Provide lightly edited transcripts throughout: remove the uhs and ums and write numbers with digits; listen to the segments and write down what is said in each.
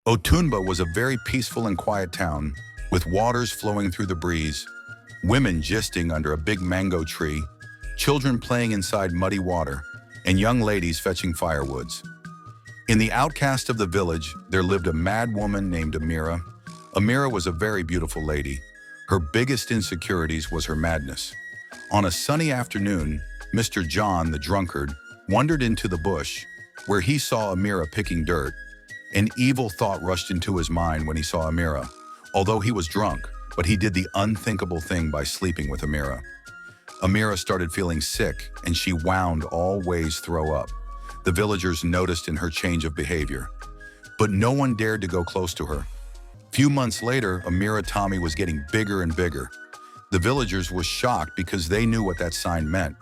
Otunba was a very peaceful and quiet town, with waters flowing through the breeze, women gisting under a big mango tree, children playing inside muddy water, and young ladies fetching firewoods. In the outcast of the village, there lived a mad woman named Amira. Amira was a very beautiful lady. Her biggest insecurities was her madness. On a sunny afternoon, Mr. John, the drunkard, wandered into the bush, where he saw Amira picking dirt. An evil thought rushed into his mind when he saw Amira, although he was drunk, but he did the unthinkable thing by sleeping with Amira. Amira started feeling sick, and she wound all ways throw up. The villagers noticed in her change of behavior, but no one dared to go close to her. Few months later, Amira tummy was getting bigger and bigger. The villagers were shocked because they knew what that sign meant.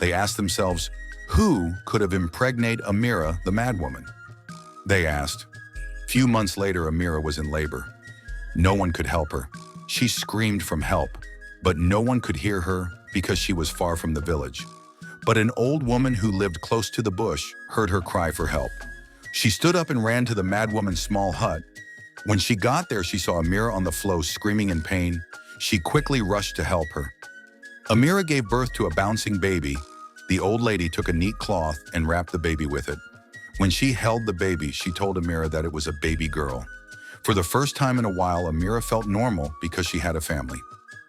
They asked themselves, who could have impregnated Amira, the madwoman? They asked. Few months later, Amira was in labor. No one could help her. She screamed for help, but no one could hear her because she was far from the village. But an old woman who lived close to the bush heard her cry for help. She stood up and ran to the madwoman's small hut. When she got there, she saw Amira on the floor screaming in pain. She quickly rushed to help her. Amira gave birth to a bouncing baby. The old lady took a neat cloth and wrapped the baby with it. When she held the baby, she told Amira that it was a baby girl. For the first time in a while, Amira felt normal because she had a family.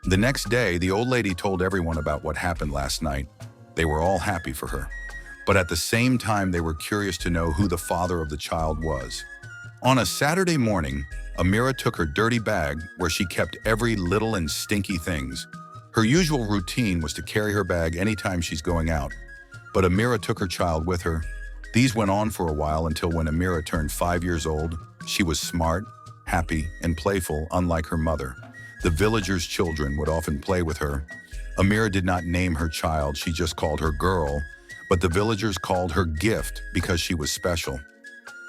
The next day, the old lady told everyone about what happened last night. They were all happy for her. But at the same time, they were curious to know who the father of the child was. On a Saturday morning, Amira took her dirty bag where she kept every little and stinky things. Her usual routine was to carry her bag anytime she's going out. But Amira took her child with her. These went on for a while until when Amira turned 5 years old, she was smart, happy, and playful, unlike her mother. The villagers' children would often play with her. Amira did not name her child, she just called her girl, but the villagers called her gift because she was special.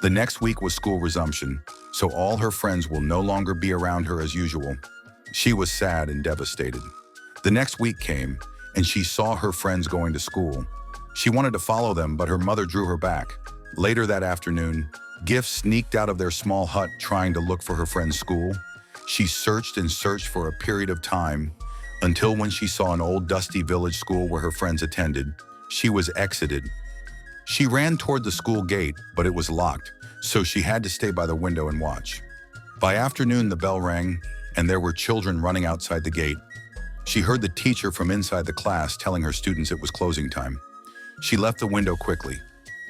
The next week was school resumption, so all her friends will no longer be around her as usual. She was sad and devastated. The next week came, and she saw her friends going to school. She wanted to follow them, but her mother drew her back. Later that afternoon, Gift sneaked out of their small hut trying to look for her friend's school. She searched and searched for a period of time until when she saw an old dusty village school where her friends attended, she was exited. She ran toward the school gate, but it was locked, so she had to stay by the window and watch. By afternoon, the bell rang, and there were children running outside the gate. She heard the teacher from inside the class telling her students it was closing time. She left the window quickly.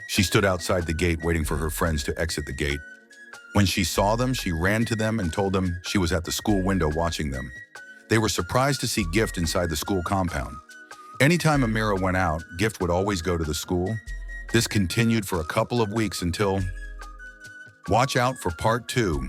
She stood outside the gate waiting for her friends to exit the gate. When she saw them, she ran to them and told them she was at the school window watching them. They were surprised to see Gift inside the school compound. Anytime Amira went out, Gift would always go to the school. This continued for a couple of weeks until... Watch out for part 2.